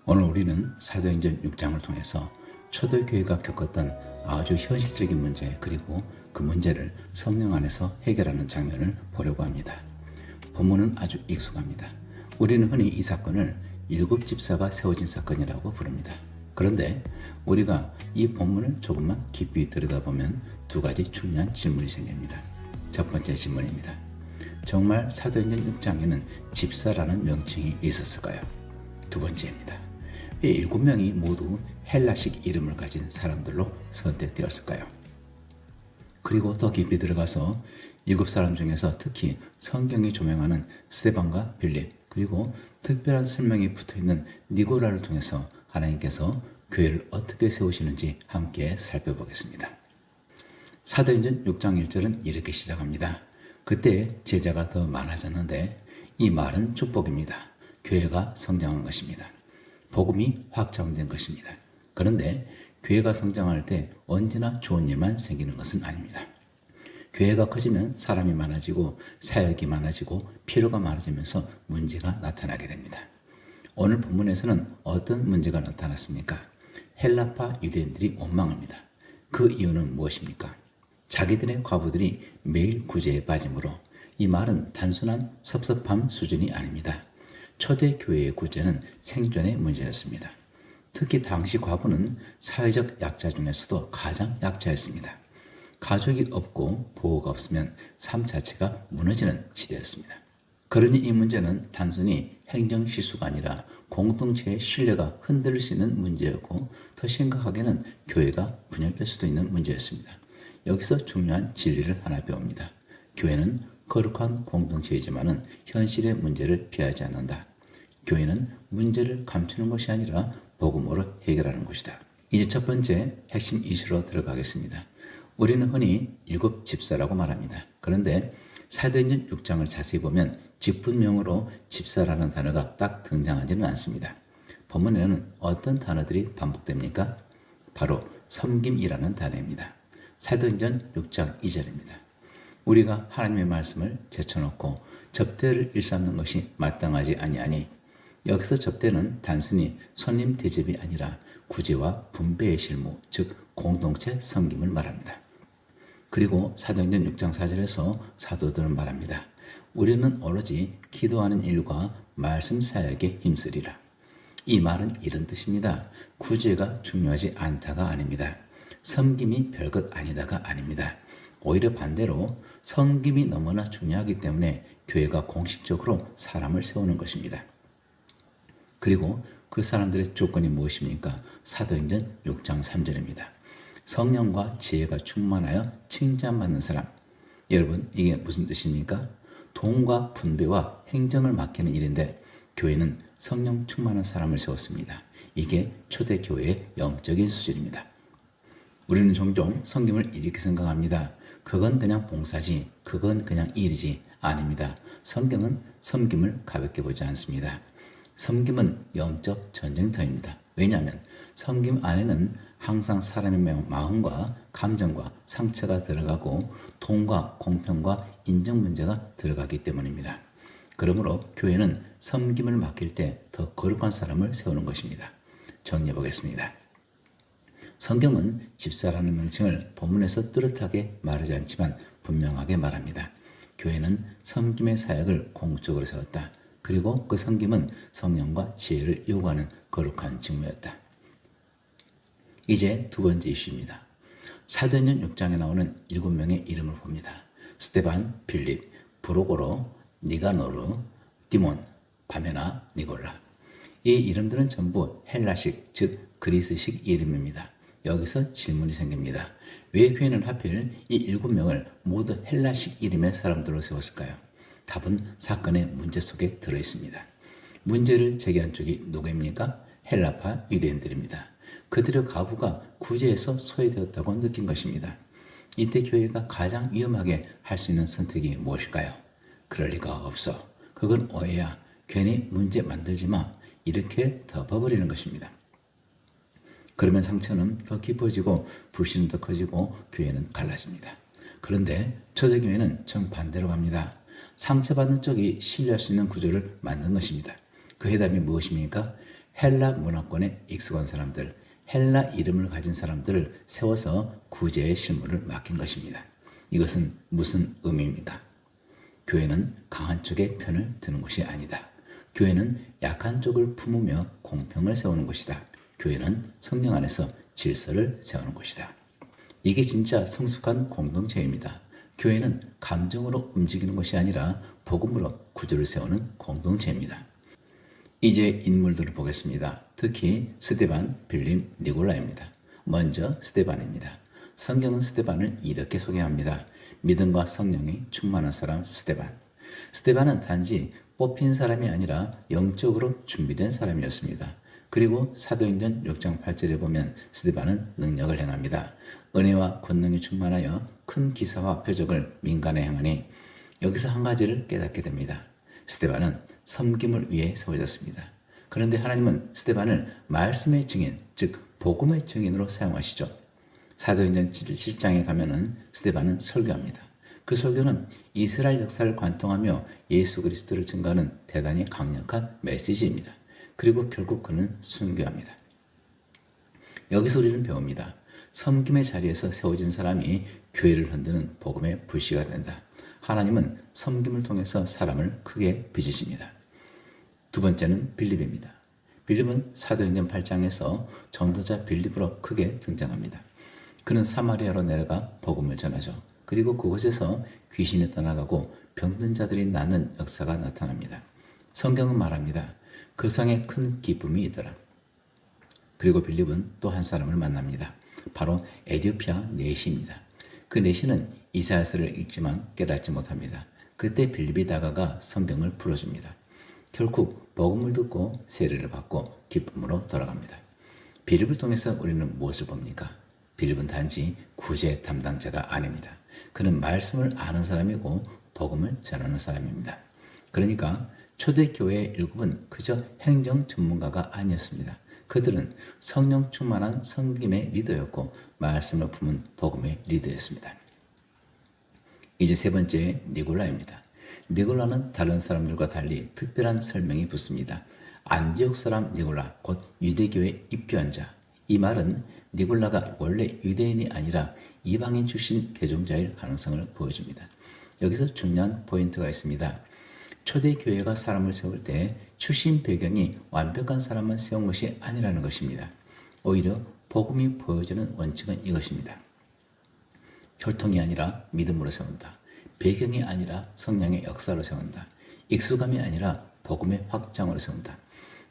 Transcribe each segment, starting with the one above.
오늘 우리는 사도행전 6장을 통해서 초대교회가 겪었던 아주 현실적인 문제, 그리고 그 문제를 성령 안에서 해결하는 장면을 보려고 합니다. 본문은 아주 익숙합니다. 우리는 흔히 이 사건을 일곱 집사가 세워진 사건이라고 부릅니다. 그런데 우리가 이 본문을 조금만 깊이 들여다보면 두 가지 중요한 질문이 생깁니다. 첫 번째 질문입니다. 정말 사도행전 6장에는 집사라는 명칭이 있었을까요? 두 번째입니다. 왜 7명이 모두 헬라식 이름을 가진 사람들로 선택되었을까요? 그리고 더 깊이 들어가서 7사람 중에서 특히 성경이 조명하는 스데반과 빌립, 그리고 특별한 설명이 붙어있는 니고라를 통해서 하나님께서 교회를 어떻게 세우시는지 함께 살펴보겠습니다. 사도행전 6장 1절은 이렇게 시작합니다. 그때 제자가 더 많아졌는데 이 말은 축복입니다. 교회가 성장한 것입니다. 복음이 확장된 것입니다. 그런데 교회가 성장할 때 언제나 좋은 일만 생기는 것은 아닙니다. 교회가 커지면 사람이 많아지고 사역이 많아지고 필요가 많아지면서 문제가 나타나게 됩니다. 오늘 본문에서는 어떤 문제가 나타났습니까? 헬라파 유대인들이 원망합니다. 그 이유는 무엇입니까? 자기들의 과부들이 매일 구제에 빠지므로. 이 말은 단순한 섭섭함 수준이 아닙니다. 초대교회의 구제는 생존의 문제였습니다. 특히 당시 과부는 사회적 약자 중에서도 가장 약자였습니다. 가족이 없고 보호가 없으면 삶 자체가 무너지는 시대였습니다. 그러니 이 문제는 단순히 행정 실수가 아니라 공동체의 신뢰가 흔들릴 수 있는 문제였고, 더 심각하게는 교회가 분열될 수도 있는 문제였습니다. 여기서 중요한 진리를 하나 배웁니다. 교회는 거룩한 공동체이지만은 현실의 문제를 피하지 않는다. 교회는 문제를 감추는 것이 아니라 복음으로 해결하는 것이다. 이제 첫 번째 핵심 이슈로 들어가겠습니다. 우리는 흔히 7 집사라고 말합니다. 그런데 사도행전 6장을 자세히 보면 직분명으로 집사라는 단어가 딱 등장하지는 않습니다. 본문에는 어떤 단어들이 반복됩니까? 바로 섬김이라는 단어입니다. 사도행전 6장 2절입니다. 우리가 하나님의 말씀을 제쳐놓고 접대를 일삼는 것이 마땅하지 아니하니. 여기서 접대는 단순히 손님 대접이 아니라 구제와 분배의 실무, 즉 공동체 섬김을 말합니다. 그리고 사도행전 6장 4절에서 사도들은 말합니다. 우리는 오로지 기도하는 일과 말씀 사역에 힘쓰리라. 이 말은 이런 뜻입니다. 구제가 중요하지 않다가 아닙니다. 섬김이 별것 아니다가 아닙니다. 오히려 반대로 섬김이 너무나 중요하기 때문에 교회가 공식적으로 사람을 세우는 것입니다. 그리고 그 사람들의 조건이 무엇입니까? 사도행전 6장 3절입니다. 성령과 지혜가 충만하여 칭찬받는 사람. 여러분, 이게 무슨 뜻입니까? 돈과 분배와 행정을 맡기는 일인데 교회는 성령 충만한 사람을 세웠습니다. 이게 초대교회의 영적인 수준입니다. 우리는 종종 섬김을 이렇게 생각합니다. 그건 그냥 봉사지, 그건 그냥 일이지. 아닙니다. 성경은 섬김을 가볍게 보지 않습니다. 섬김은 영적 전쟁터입니다. 왜냐하면 섬김 안에는 항상 사람의 마음과 감정과 상처가 들어가고 돈과 공평과 인정 문제가 들어가기 때문입니다. 그러므로 교회는 섬김을 맡길 때 더 거룩한 사람을 세우는 것입니다. 정리해 보겠습니다. 성경은 집사라는 명칭을 본문에서 뚜렷하게 말하지 않지만 분명하게 말합니다. 교회는 섬김의 사역을 공적으로 세웠다. 그리고 그 섬김은 성령과 지혜를 요구하는 거룩한 직무였다. 이제 두 번째 이슈입니다. 사도행전 6장에 나오는 7명의 이름을 봅니다. 스데반, 빌립, 브로고로, 니가노르, 디몬, 바메나, 니골라. 이 이름들은 전부 헬라식, 즉 그리스식 이름입니다. 여기서 질문이 생깁니다. 왜 교회는 하필 이 7명을 모두 헬라식 이름의 사람들로 세웠을까요? 답은 사건의 문제 속에 들어있습니다. 문제를 제기한 쪽이 누구입니까? 헬라파 유대인들입니다. 그들의 가부가 구제에서 소외되었다고 느낀 것입니다. 이때 교회가 가장 위험하게 할 수 있는 선택이 무엇일까요? 그럴 리가 없어. 그건 오해야. 괜히 문제 만들지 마. 이렇게 덮어버리는 것입니다. 그러면 상처는 더 깊어지고 불신은 더 커지고 교회는 갈라집니다. 그런데 초대교회는 정반대로 갑니다. 상처받는 쪽이 신뢰할 수 있는 구조를 만든 것입니다. 그 해답이 무엇입니까? 헬라 문화권에 익숙한 사람들, 헬라 이름을 가진 사람들을 세워서 구제의 실무를 맡긴 것입니다. 이것은 무슨 의미입니까? 교회는 강한 쪽의 편을 드는 것이 아니다. 교회는 약한 쪽을 품으며 공평을 세우는 것이다. 교회는 성령 안에서 질서를 세우는 것이다. 이게 진짜 성숙한 공동체입니다. 교회는 감정으로 움직이는 것이 아니라 복음으로 구조를 세우는 공동체입니다. 이제 인물들을 보겠습니다. 특히 스데반, 빌립, 니골라입니다. 먼저 스데반입니다. 성경은 스데반을 이렇게 소개합니다. 믿음과 성령이 충만한 사람 스데반. 스데반은 단지 뽑힌 사람이 아니라 영적으로 준비된 사람이었습니다. 그리고 사도행전 6장 8절에 보면 스데반은 능력을 행합니다. 은혜와 권능이 충만하여 큰 기사와 표적을 민간에 행하니 여기서 한 가지를 깨닫게 됩니다. 스데반은 섬김을 위해 세워졌습니다. 그런데 하나님은 스데반을 말씀의 증인, 즉 복음의 증인으로 사용하시죠. 사도행전 7장에 가면은 스데반은 설교합니다. 그 설교는 이스라엘 역사를 관통하며 예수 그리스도를 증거하는 대단히 강력한 메시지입니다. 그리고 결국 그는 순교합니다. 여기서 우리는 배웁니다. 섬김의 자리에서 세워진 사람이 교회를 흔드는 복음의 불씨가 된다. 하나님은 섬김을 통해서 사람을 크게 빚으십니다. 두 번째는 빌립입니다. 빌립은 사도행전 8장에서 전도자 빌립으로 크게 등장합니다. 그는 사마리아로 내려가 복음을 전하죠. 그리고 그곳에서 귀신이 떠나가고 병든 자들이 낫는 역사가 나타납니다. 성경은 말합니다. 그 성에 큰 기쁨이 있더라. 그리고 빌립은 또 한 사람을 만납니다. 바로 에디오피아 네시입니다. 그 네시는 이사야서를 읽지만 깨닫지 못합니다. 그때 빌립이 다가가 성경을 풀어줍니다. 결국 복음을 듣고 세례를 받고 기쁨으로 돌아갑니다. 빌립을 통해서 우리는 무엇을 봅니까? 빌립은 단지 구제 담당자가 아닙니다. 그는 말씀을 아는 사람이고 복음을 전하는 사람입니다. 그러니까 초대교회의 일곱은 그저 행정 전문가가 아니었습니다. 그들은 성령 충만한 섬김의 리더였고 말씀을 품은 복음의 리더였습니다. 이제 세 번째 니골라입니다. 니골라는 다른 사람들과 달리 특별한 설명이 붙습니다. 안디옥 사람 니골라, 곧 유대교에 입교한 자. 이 말은 니골라가 원래 유대인이 아니라 이방인 출신 개종자일 가능성을 보여줍니다. 여기서 중요한 포인트가 있습니다. 초대교회가 사람을 세울 때 출신 배경이 완벽한 사람만 세운 것이 아니라는 것입니다. 오히려 복음이 보여주는 원칙은 이것입니다. 혈통이 아니라 믿음으로 세운다. 배경이 아니라 성령의 역사로 세운다. 익숙함이 아니라 복음의 확장으로 세운다.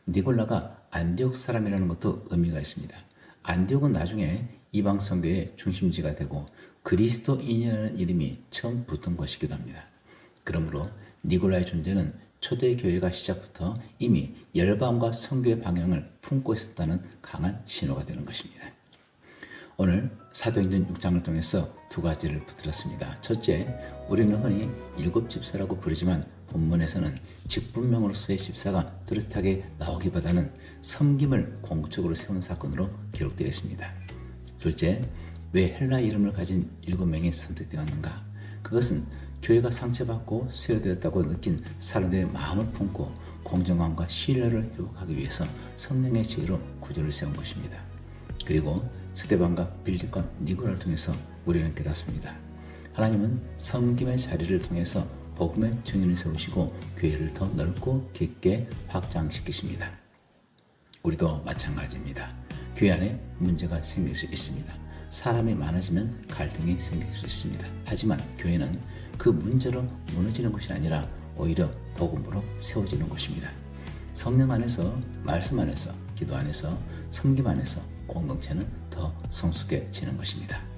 니골라가 안디옥 사람이라는 것도 의미가 있습니다. 안디옥은 나중에 이방 선교의 중심지가 되고 그리스도인이라는 이름이 처음 붙은 것이기도 합니다. 그러므로 니골라의 존재는 초대교회가 시작부터 이미 열방과 선교의 방향을 품고 있었다는 강한 신호가 되는 것입니다. 오늘 사도행전 6장을 통해서 두 가지를 붙들었습니다. 첫째, 우리는 흔히 일곱 집사라고 부르지만 본문에서는 직분명으로서의 집사가 뚜렷하게 나오기보다는 섬김을 공적으로 세운 사건으로 기록되어 있습니다. 둘째, 왜 헬라 이름을 가진 7명이 선택되었는가? 그것은 교회가 상처받고 쇠어되었다고 느낀 사람들의 마음을 품고 공정함과 신뢰를 회복하기 위해서 성령의 지혜로 구조를 세운 것입니다. 그리고 스데반과 빌립과 니골라를 통해서 우리는 깨닫습니다. 하나님은 섬김의 자리를 통해서 복음의 증인을 세우시고 교회를 더 넓고 깊게 확장시키십니다. 우리도 마찬가지입니다. 교회 안에 문제가 생길 수 있습니다. 사람이 많아지면 갈등이 생길 수 있습니다. 하지만 교회는 그 문제로 무너지는 것이 아니라 오히려 복음으로 세워지는 것입니다. 성령 안에서, 말씀 안에서, 기도 안에서, 섬김 안에서 공동체는 더 성숙해지는 것입니다.